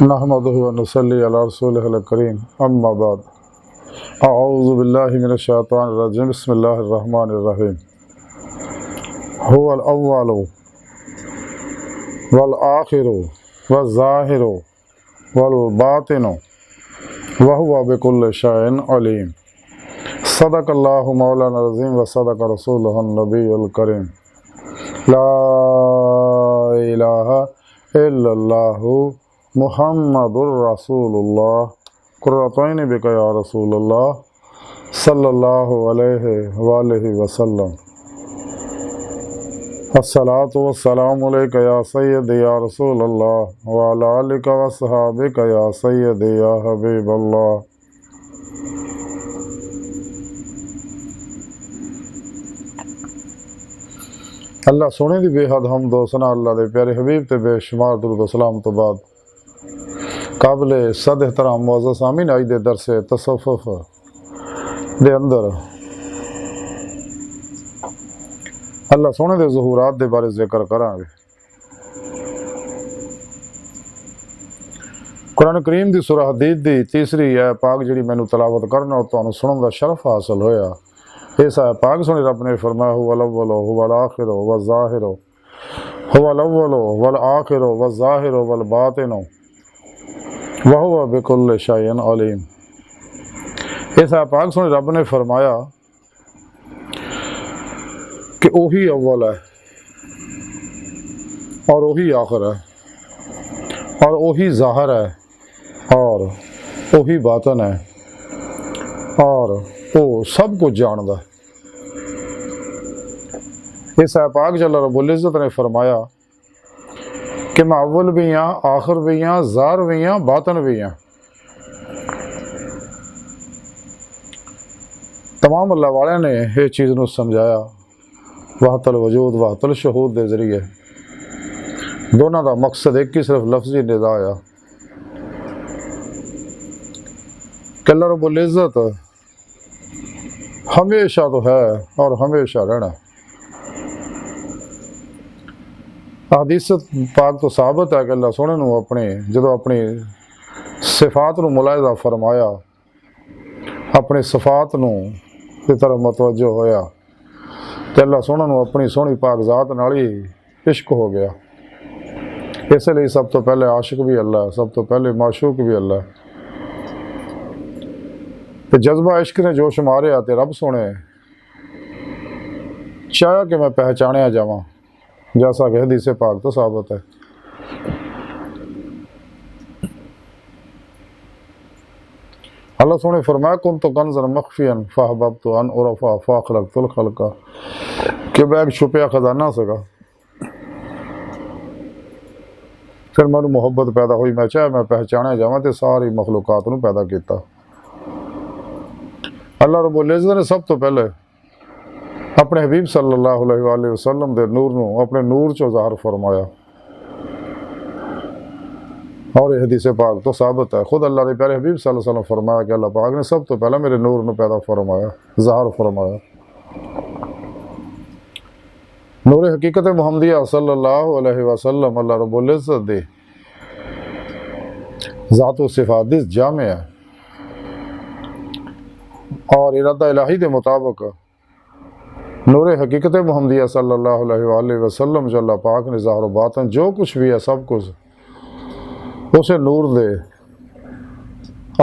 नहमदुहु व नुसल्ली अला रसूलिहिल करीम अम्मा बाद अऊज़ु बिल्लाहि मिनश शैतानिर रजीम बिस्मिल्लाहिर रहमानिर रहीम हुवल अव्वलु वल आखिरु वज़ ज़ाहिरु वल बातिनु व हुवा बिकुल्लि शैइन अलीम। सदक़ल्लाहु मौलाना अज़ीम व सदक़ रसूलुहुन नबियुल करीम। ला इलाहा इल्लल्लाहु मुहम्मदुर रसूलुल्लाह कुर्रतैनि बिका या रसूलल्लाह सल्लल्लाहु अलैहि वालैहि वसल्लम। अस्सलातु वस्सलामु अलैका या सय्यदी या रसूलल्लाह व अला आलिका व अस्हाबिका या सय्यदी या हबीबल्लाह। अल्लाह सोने की बेहद हमद व सना अल्लाह के प्यारे हबीब ते बेशुमार दुरूद सलाम तो बाद काबिल सद एहतराम मुअज़्ज़ज़ सामीन आज दे दरस तसव्वुफ़ दे अंदर अल्लाह सोने के ज़हूरात के बारे जिक्र करांगे। कुरान करीम की सूरह हदीद की तीसरी है पाक जी मैनू तलावत करना और तुहानू सुनने का शरफ हासिल होया। इस है पाक सुनी रब ने फरमाया हुवल अव्वलु हुवल आखिरु वज़ ज़ाहिरु हुवल अव्वलु वल आखिरु वज़ ज़ाहिरु वल बातिनु व हुवा बिकुल्लि शैइन अलीम। इस है पाक सुनी रब ने फरमाया कि वही अव्वल है और वही आखिर है और वही ज़ाहिर है और वही बातन है और वो सब कुछ जानता है। इस पाक जल्ल रब्बुल इज़्ज़त ने फरमाया कि मैं अव्वल भी हाँ, आखिर भी हाँ, ज़ाहिर भी हाँ, बातन भी हाँ। तमाम अल्लाह वाले ने यह चीज़ को समझाया वहतल वजूद वहतल शहूद के जरिए। दोनों का मकसद एक ही सिर्फ लफ्ज़ी निदा आया कि अल्लाह रब्बुल इज़्ज़त हमेशा तो है और हमेशा रहना। हदीस पाक तो साबित है कि अल्लाह सोने नू अपने जो अपनी सिफात नू मुलाहिज़ा फरमाया अपनी सिफात नू की तरफ मतवज्जो होया तो अल्लाह सोने नू अपनी सोहनी पाक ज़ात नाल ही इश्क हो गया। इसलिए सब तो पहले आशिक भी अल्लाह है, सब तो पहले माशूक भी अल्लाह है। तो जज्बा इश्क ने जोश मारे तो रब सोने चाहा कि मैं पहचानिया जावां जैसा कि हदीस पाक तो साबित है। अल्लाह सोने फरमाया कुन तो कंज़न मख्फियन फअहबब्तु अन उरफ़ा फ़अख़लक़तुल ख़ल्क़ कि मैं एक छुपया खजाना सका फिर मैनू मुहब्बत पैदा हुई मैं चाहे मैं पहचानिया जावां तो सारी मखलूकात नू पैदा किया। अल्लाह रब्बुल इज़्ज़त ने सब तो पहले अपने हबीब सल्लल्लाहु अलैहि वसल्लम दे नूर नू अपने नूर चो ज़ाहिर फरमाया और यह हदीस पाक तो साबित है। खुद अल्लाह के प्यारे हबीब सल्लल्लाहु अलैहि वसल्लम फरमाया कि अल्लाह पाक ने सब तो पहले मेरे नूर नू पैदा फरमाया ज़ाहिर फरमाया। नूर हकीकत मुहम्मदिया सल्लल्लाहु अलैहि वसल्लम अल्लाह रब्बुल इज़्ज़त दे ज़ात व सिफ़ात दी जामे है और इरादा इलाही के मुताबिक नूर हकीकत मुहम्मदिया सल्लल्लाहु अलैहि वसल्लम जो अल्लाह पाक ने ज़ाहिर बातन जो कुछ भी है सब कुछ उसे नूर दे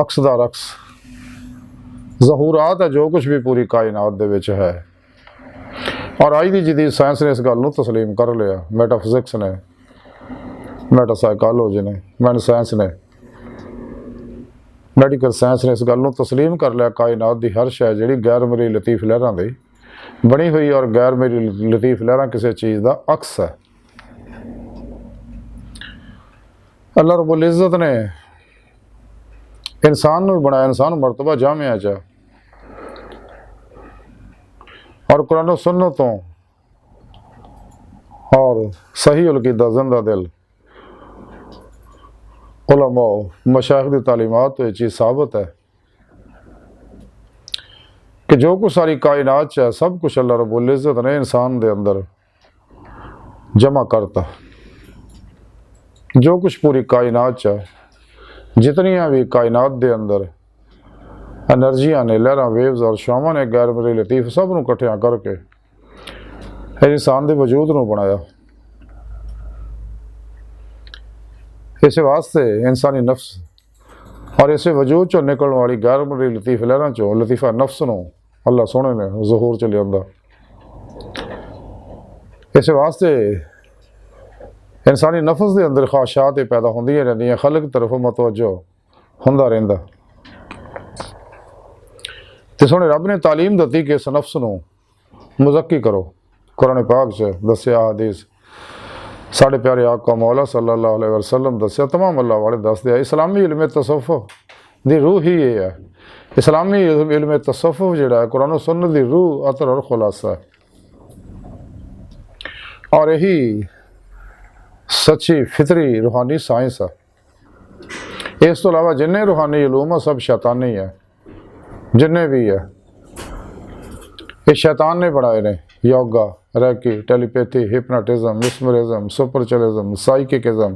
अक्स दा रक्स ज़हूरात है जो कुछ भी पूरी कायनात दे विच है। और आज की जदीद साइंस ने इस गल नूं तस्लीम कर लिया, मैटाफिजिक्स ने मैटासाइकोलॉजी ने मैन साइंस ने मैडिकल साइंस ने इस गल नूं तस्लीम कर लिया कायनात की हर शय जिहड़ी गैर मरी लतीफ़ लहरां दी बनी हुई और गैर मेरी लतीफ़ लहरां किसी चीज़ का अक्स है। अल्लाह रब्बुल इज़्ज़त ने इंसान नूं बनाया, इंसान मरतबा जामिया च और कुरान सुन्नतों और सही अक़ीदा ज़िंदा दिल उलमा मशाइख़ दी तालीमात तो ये चीज़ साबित है कि जो कुछ सारी कायनात है सब कुछ अल्लाह रब्बुल इज़्ज़त ने इंसान दे अंदर जमा करता। जो कुछ पूरी कायनात है जितनियां भी कायनात दे अंदर एनर्जियां ने, लहरां, वेव्स और शावां ने गैर मरी लतीफ सब नूं इकट्ठियां करके इंसान दे वजूद नूं बनाया। इस वास्ते इंसानी नफ्स और इस वजूद चों निकलने वाली गैर मरी लतीफ लहरां चों लतीफ़ा नफ्स नूं अल्लाह सोहणे ने ज़हूर च लिआंदा। इस वास्ते इंसानी नफ्स के अंदर ख्वाहिशात पैदा होंदियां रहिंदियां, खलक तरफ मतवजो हुंदा रहिंदा। ते सोहणे रब ने तालीम दी कि इस नफ्स नूं मुज़क्की करो। कुरान पाक च दस्सिया, हदीस साढ़े प्यारे आका मौला सल्लल्लाहु अलैहि वसल्लम दस्सिया, तमाम अल्लाह वाले दसदे आ। इस्लामी इल्म तसव्वुफ दी रूह ही ये है। इस्लामी इल्म तसव्वुफ जिहड़ा है कुरान और सुन्नत दी रूह, अतर और खुलासा है, और यही सच्ची फितरी रूहानी साइंस है। इस तो अलावा जिन्ने रूहानी इलूम है सब शैतानी है, जिन्ने भी है ये शैतान ने बनाए ने। Yoga, reiki, telepathy, hypnotism, mesmerism, सुपरचुलिज्म, साइकिकिज्म,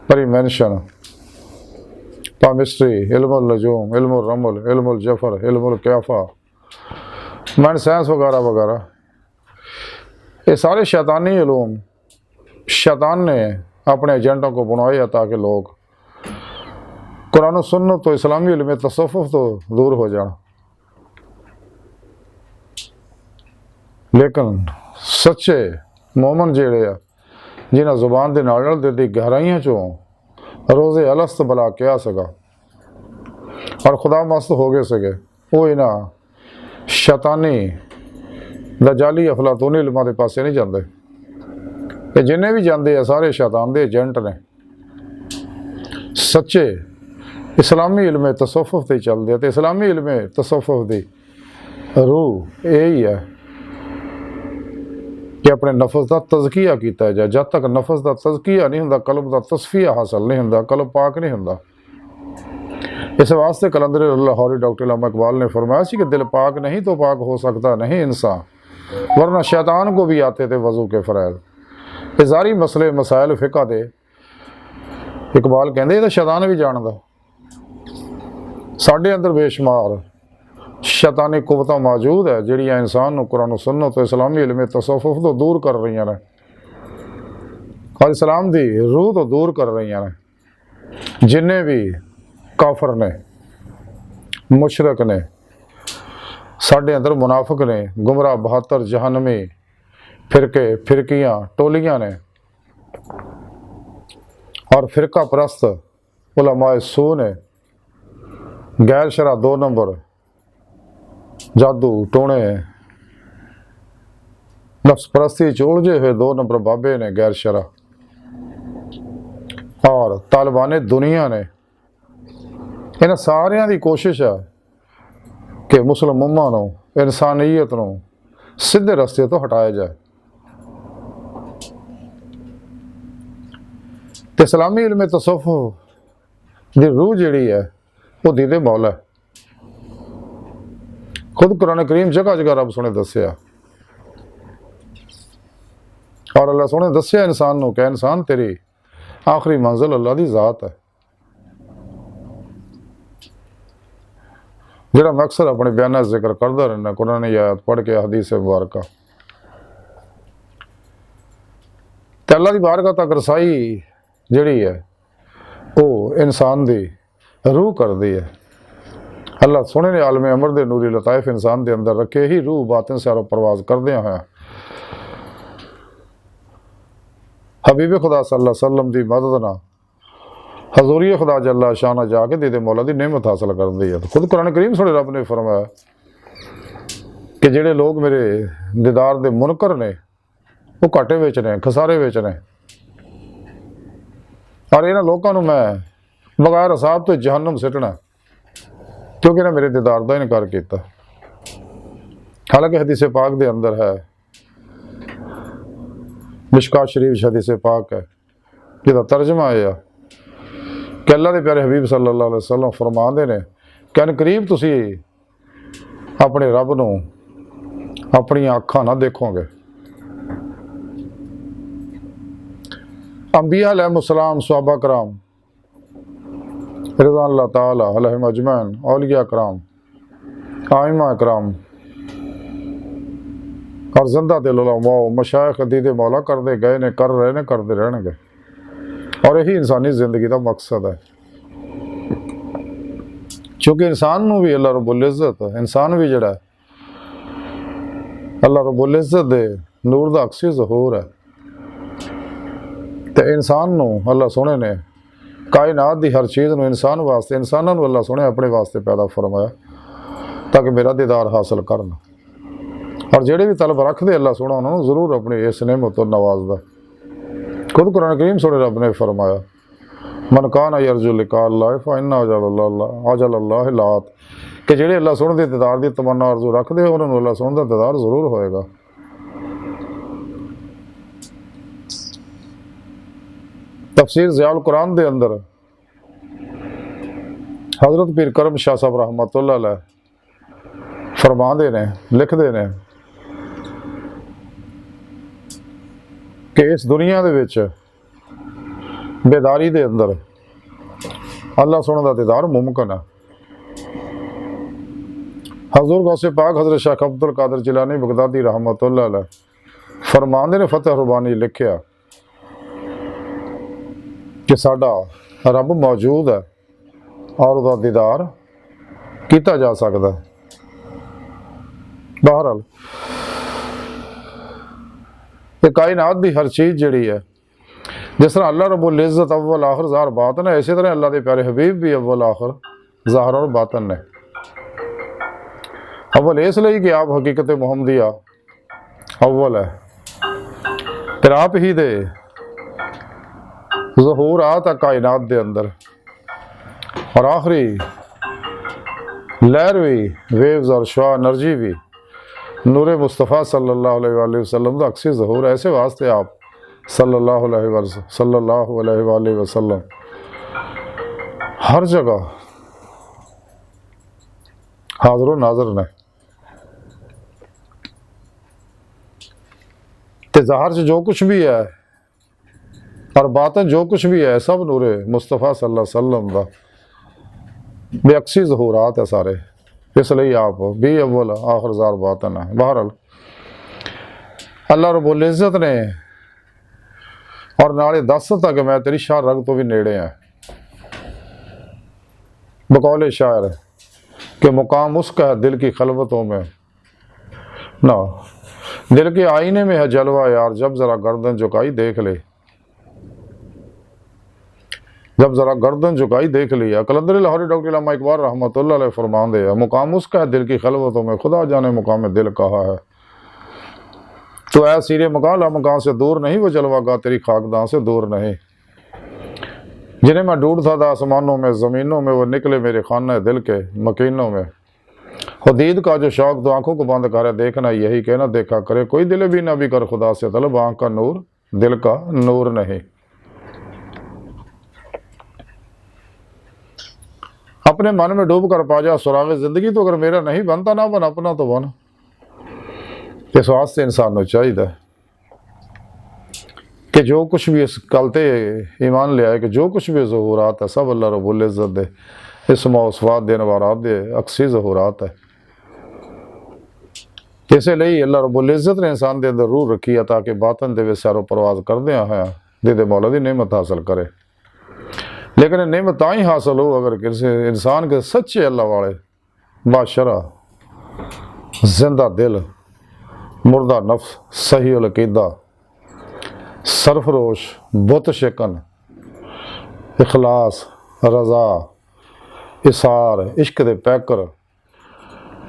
परिमेंशन, पामिस्ट्री, इल्मुल नजूम, इल्मुल रमल, इल्मुल जफर, इल्मुल क्याफा, माइंड साइंस वगैरह वगैरह, ये सारे शैतानी इलूम शैतान ने अपने एजेंटों को बनाया ताकि लोग कुरान और सुन्नत तो इस्लामी इल्म तसव्वुफ तो दूर हो जाए। लेकिन सच्चे मोमन जेड़े आ जिन्हें जुबान के नाल दिल दी गहराइयां चों रोज़े अलस्त बला के आ सका और खुदा मस्त हो गए सके, वो इन्हां शैतानी दजाली अफलातूनी इल्मां दे पासे नहीं जाते। ये जिन्ने भी जाते हैं सारे शैतान दे एजेंट ने। सच्चे इस्लामी इल्म तसव्वुफ ते चलते, तो इस्लामी इल्म तसव्वुफ दी रूह यही है कि अपने नफस का तज़किया किया जाए। जब तक नफस का तज़किया नहीं होंदा, कल्ब का तस्फिया हासिल नहीं होंदा, कल्ब पाक नहीं होंदा। इस वास्ते कलंदर लाहौरी डॉक्टर अल्लामा इकबाल ने फरमाया कि दिल पाक नहीं तो पाक हो सकता नहीं इंसान, वरना शैतान को भी आते थे वज़ू के फ़रैज़। ये सारी मसले मसाइल फ़िक़ह दे इकबाल कहते तो शैतान भी जानदा। साढ़े अंदर बेशुमार शैतानी कुवतां मौजूद है जिहड़ियां इंसान नूं कुरान सुन्नत तो इस्लामी इल्म तसव्वुफ तो दूर कर रही ने और इस्लाम दी रूह तो दूर कर रही ने। जिन्ने भी काफर ने, मुशरक ने, साढ़े अंदर मुनाफिक ने, गुमराह बहत्तर जहन्नमी फिरके फिरकियाँ टोलियाँ ने और फिरका परस्त उलमाए सू ने, गैर शरा 2 नंबर, जादू टोने, नफ्स परस्ती च उलझे हुए 2 नंबर बाबे ने गैर शरा, और तालिबान दुनिया ने। इन्हां सारियां दी कोशिश है कि मुस्लिम उम्मा नूं, इंसानियत नूं सीधे रस्ते तो हटाया जाए। तो इस्लामी इल्म तसव्वुफ दी रूह जिहड़ी है वो दीदे मौला है। खुद कुरान करीम जगह जगह रब सोने दस्या और अल्लाह सोने दस्या इंसान नूं कि इंसान तेरी आखिरी मंजिल अल्लाह दी ज़ात है। जिहड़ा मैं अक्सर अपने बयान जिक्र करता रहना, कुरान आयत पढ़ के हदीस मुबारक ते अल्लाह दी बारगाह तक रसाई जिहड़ी है वो इंसान दी रूह करदी है। अल्लाह सोने ने आलम अमर दे नूरी लताइफ इंसान के अंदर रखे ही रूह बातिन से परवाज करदे हैं हबीब खुदा सल्लल्लाहु अलैहि वसल्लम की मदद ना हजूरी खुदा जल्ला शाना जाके दीदे मौला की नेमत हासिल करती है। खुद कुरान करीम सोने रब ने फरमाया कि जेड़े लोग मेरे दीदार दे मुनकर ने वो घाटे विच ने, खसारे विच ने, और इन्हां लोगों नूं मैं बगैर हिसाब तो जहन्नम सिटना क्योंकि इन्हें मेरे दीदार का इनकार किया। हालांकि हदीस पाक दे अंदर है, मिशकात शरीफ हदीस पाक है जिहदा तर्जमा है कि अल्लाह के प्यारे हबीब सल्लल्लाहु अलैहि वसल्लम फरमाते ने कि अनकरीब तुसी अपने रब नूं अपनी अखां ना देखोगे। अंबिया अलैहिस्सलाम, सहाबा कराम रज़ा अल्लाह ताला अलैहिम अजमैन, औलिया कराम, आइमा कराम और जिंदा दिल उलमा मशाइख दीद मौला करते गए ने, कर रहे ने, करते रहणगे। और यही इंसानी जिंदगी का मकसद है। क्योंकि इंसान नूं भी अल्लाह रब्बुल इज़्ज़त, इंसान भी जिहड़ा अल्लाह रब्बुल इज़्ज़त दे नूर दा अक्सी ज़हूर है। तो इंसान नूं अल्लाह सोहणे ने कायनात दी हर चीज़ नूं इंसान वास्ते, इंसानां नूं अल्लाह सोहणे अपने वास्ते पैदा फरमाया ताकि मेरा दीदार हासिल करन। और जेड़े भी तलब रखते अल्लाह सोहना उन्होंने जरूर अपनी इस नेमत तो नवाजदा। खुद कुरान करीम सोहणे रब ने फरमाया, मन कान यरजु लिका अल्लाह फइन्ना अजल लात, कि जेड़े अल्लाह सोहणे दे दीदार दी तमन्ना आरजू रखते उन्होंने अल्लाह सोहणे दा दीदार जरूर होएगा। तफसीर ज़ियाउल कुरान दे अंदर हज़रत पीर करम शाह साहब रहमतुल्लाह अलैह फरमाते ने, लिखते ने कि इस दुनिया दे विच बेदारी दे अंदर अल्लाह सोहणे दा दीदार मुमकिन है। हज़ूर गौसे पाक हज़रत शेख अब्दुल कादिर जिलानी बगदादी रहमतुल्लाह अलैह फरमाते ने, फतेह रुबानी लिखिया कि साडा रब मौजूद है और उसका दीदार किया जा सकता है। बहरहाल ये कायनात की हर चीज़ जिहड़ी है, जिस तरह अल्लाह रब्बुल इज़्ज़त अव्वल आखिर ज़ाहिर बातन है, इसी तरह अल्लाह के प्यारे हबीब भी अव्वल आखिर ज़ाहिर और बातन ने। अव्वल इसलिए कि आप हकीकत मुहम्मदिया अव्वल है, फिर आप ही दे ज़हूर आता कायनात के अंदर, और आखिरी लहर भी, वेव्स और शुआ एनर्जी भी नूरे मुस्तफ़ा सल्लल्लाहु अलैहि वसल्लम का अक्सी ज़हूर। ऐसे वास्ते आप सल्लल्लाहु अलैहि वसल्लम हर जगह हाज़िर नाज़िर ने। ते ज़ाहिर से जो कुछ भी है और बातन जो कुछ भी है, सब नूरे मुस्तफ़ा सल्लल्लाहु अलैहि वसल्लम का बेअक्सी ज़हूरात है सारे। इसलिए आप भी अव्वल आखिर ज़ाहिर बातन है। बहरहाल अल्लाह रब्बुल इज़्ज़त ने और नाले दस तक मैं तेरी शाह रग तो भी नेड़े हैं। बकौले शायर के मुकाम उसका है दिल की खलवतों में ना, दिल के आईने में है जलवा यार, जब ज़रा गर्दन झुकाई देख ले, जब ज़रा गर्दन झुकाई देख लिया। कलंदर लाहौरी डॉक्टर इल्लामा इकबाल रहमतुल्लाह अलैह फरमाते हैं, मुकाम उसका है दिल की खलवतों में, खुदा जाने मुकाम दिल कहा है। तो ऐ सीरे मकान मकान से दूर नहीं, वो जलवागा तेरी खाकदां से दूर नहीं। जिन्हें मैं ढूंढता था आसमानों में ज़मीनों में, वो निकले मेरे खाना दिल के मकीनों में। खुदीद का जो शौक तो आंखों को बंद करे देखना, यही कहना देखा करे, कोई दिल भी ना भी कर खुदा से तलब, आँख का नूर दिल का नूर नहीं। अपने मन में डूब कर पा जा सुराग जिंदगी, तो अगर मेरा नहीं बनता ना बन, अपना तो बन। इस वास्ते इंसान को चाहिए कि जो कुछ भी इस कलते ईमान ले आए कि जो कुछ भी ज़हूरात है सब अल्लाह रब्बुल इज़्ज़त दे इसम और सिफ़ात दे नवारात दे अक्सी ज़हूरात है। इसलिए अल्लाह रब्बुल इज़्ज़त ने इंसान के अंदर रूह रखी है ताकि बातन दे सैरो परवाज करदे हैं दीदे मौला दी नेमत हासिल करे। लेकिन नेमत ता ही हासिल हो अगर किसी इंसान के सच्चे अल्लाह वाले बाशरा जिंदा दिल, मुर्दा नफ्स, सही उल अकीदा, सरफरोश, बुत शिकन, इखलास, रज़ा, इसार, इश्क दे पैकर,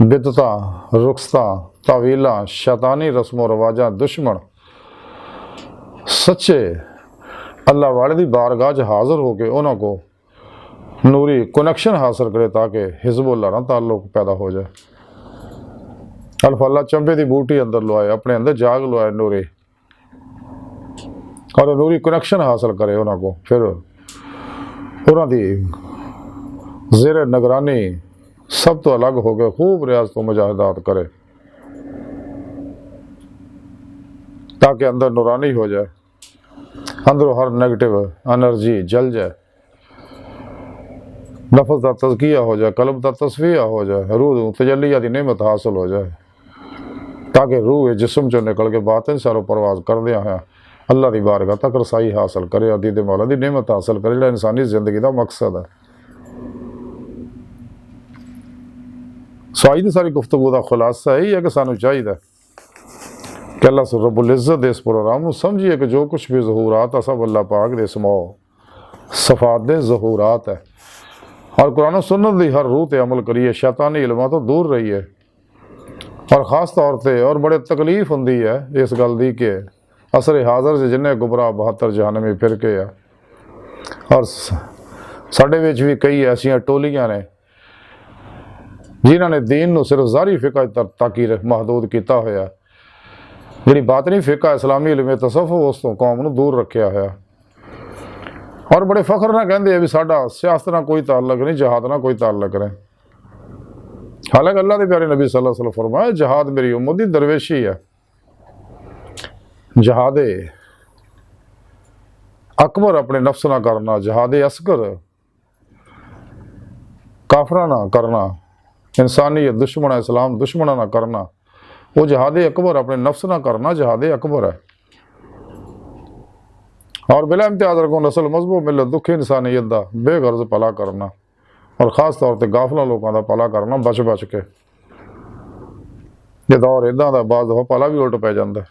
बिदता, रुखसता, तावीला, शैतानी रस्मों रवाजा दुश्मन सच्चे अल्लाह वाले दी बारगाह च हाज़िर होकर उन्होंने को नूरी कनैक्शन हासिल करे ताकि हिज़्बुल्लाह ना ताल्लुक पैदा हो जाए। अल्फा चंबे की बूटी अंदर लुआए, अपने अंदर जाग लुआए नूरी, और नूरी कनैक्शन हासिल करे उन्होंने को, फिर उन्होंने ज़ेर निगरानी सब तो अलग हो गए खूब रियाज तो मुजाहिदात करे ताकि अंदर नूरानी हो जाए, अंदरों हर नेगेटिव एनर्जी जल जाए। लफ्ज़ का तज़किया हो जाए, कल्ब का तस्फिया हो जाए, रूह तजल्लिया की नेमत हासिल हो जाए, ताकि रूह जिस्म चो निकल के बातिन सारो परवाज करदिया है अल्लाह की बारगाह तक रसाई हासिल करे, अदीद मौला की नेमत हासिल करे, जो इंसानी जिंदगी का मकसद है। साई सारी गुफ्तगू का खुलासा यही है कि सानू चाहिए कि अल्लाह रब्बुल इज़्ज़त इस प्रोग्राम को समझिए कि जो कुछ भी ज़हूरात है सब अल्लाह पाक दे इसमो सफ़ात दे ज़हूरात है, और कुरान सुन्नत की हर रूह पर अमल करिए, शैतानी इल्मां तो दूर रहिए। और ख़ास तौर पर और बड़े तकलीफ होंदी है इस गल की कि असर हाज़र से जिन्हें गुमराह 72 जहानमी फिरके आ, और साढ़े विच भी कई ऐसिया टोलियां ने जिन्होंने दीन को सिर्फ ज़ारी फ़िक़ा तक ही महदूद किया होया, जी बातनी फ़िक़ा इस्लामी इल्म तसव्वुफ़ उस तो कौम को दूर रखा होया, और बड़े फख्र ना कहते भी साडा सियासत ना कोई ताल्लुक नहीं, जहाद ना कोई ताल्लुक नहीं। हालांकि अल्लाह के प्यारे नबी सल्लल्लाहु अलैहि वसल्लम फरमाया जहाद मेरी उम्मत की दरवेशी है, जहाद अकबर अपने नफ्स ना करना, जहाद असगर काफरा ना करना, इंसानियत दुश्मन इस्लाम दुश्मन ना करना, वो जहाद अकबर अपने नफ्स ना करना जहाद अकबर है। और बिला इम्तियाज रखो नस्ल मजबूब मिलत दुख इंसानियत का बेगर्ज भला करना, और ख़ास तौर पर गाफला लोगों का भला करना बच बच के। जो दौर इदा का बाज़ दफा भला भी उल्ट पै जाता है,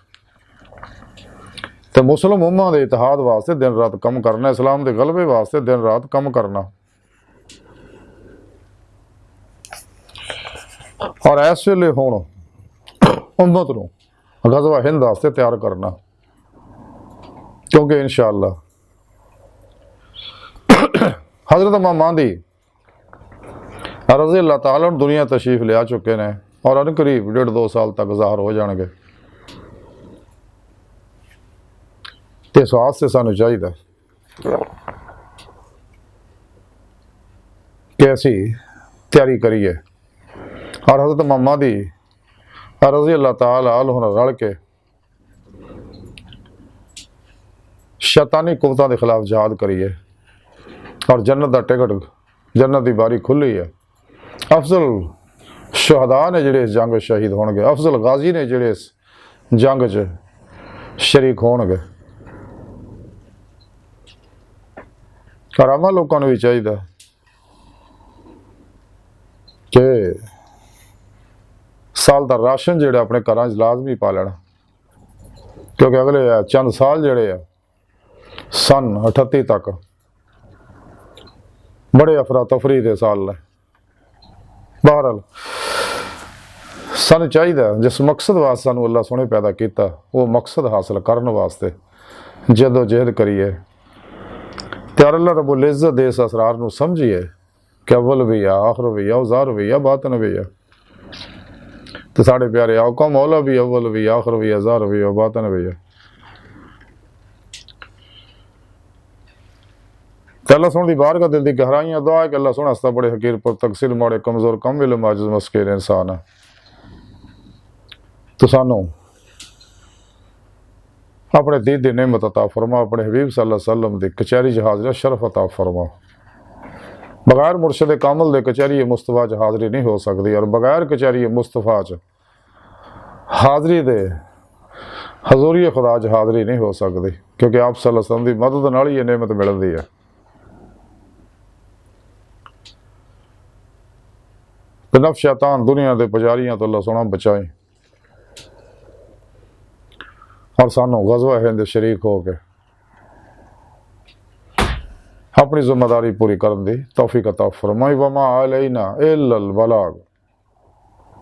तो मुस्लिम उम्मा के इतिहाद वास्ते दिन रात कम करना, इस्लाम के गलबे वास्ते दिन रात कम करना, और इस वेले हुण उम्मत नूं गज़वा हिंद वास्ते तैयार करना, क्योंकि इंशाअल्लाह हज़रत इमाम महदी रज़ी अल्लाह तआला दुनिया तशरीफ ले आ चुके हैं, और अन करीब 1.5-2 साल तक ज़ाहिर हो जाएंगे। तो इस वास्ते सानू चाहिए कि असी तैयारी करिए, और हज़रत इमाम महदी रज़ी अल्लाह तआला अन्हु रल के शैतानी कुव्वतां के खिलाफ जिहाद करिए, और जन्नत का टिकट जन्नत की बारी खुली है। अफजल शहदा ने जिहड़े इस जंग शहीद होणगे, अफजल गाजी ने जिहड़े इस जंग च शरीक होणगे, और आम लोगों को भी चाहिए कि साल का राशन जोड़े अपने घर लाजमी पा लेना, क्योंकि अगले चंद साल जोड़े सन 38 तक बड़े अफरा तफरी के साल ने। बहरहाल सानू चाहिए जिस मकसद वास्ते सानू अल्लाह सोने पैदा किया वो मकसद हासिल करने वास्ते जदोजहद करिए, तो अल्लाह रब्बुल इज़्ज़त दे इस असरार नू समझिए कि अव्वल भी है, आखिर भी है, ज़ाहिर भी है, बातिन भी है। तो साढ़े प्यारे आका मौला भी अव्वल भी, आखिर भी है, ज़ाहिर भी है, बातिन भी है। तो अल्लाह सोने की बारगाह दिल की गहराइयां दुआ है कि अल्लाह सोना हस्ता बड़े हकीर पर तकसीर माड़े कमज़ोर कम इल्म आजिज़ मस्कीन इंसान है, तो सानू अपने दीद दी नेमत अता फरमा, अपने हबीब सल्लल्लाहु अलैहि वसल्लम दी कचहरी च हाज़री शरफ अता फरमा। बगैर मुर्शद कामल दे कचहरी मुस्तफा च हाज़री नहीं हो सकती, और बगैर कचहरी मुस्तफा च हाज़री दे हजूरी खुदा च हाज़री नहीं हो सकती, क्योंकि आप सल्लल्लाहु अलैहि वसल्लम की मदद नाल ही ये नेमत मिलती है। तो नफ शैतान दुनिया के पुजारियों तो अल्लाह सोना बचाए, और सानू गज़वा हिंद शरीक हो के अपनी जिम्मेदारी पूरी करने की तौफीक अता फरमाए। वमा अलैना इल्लल बलाग।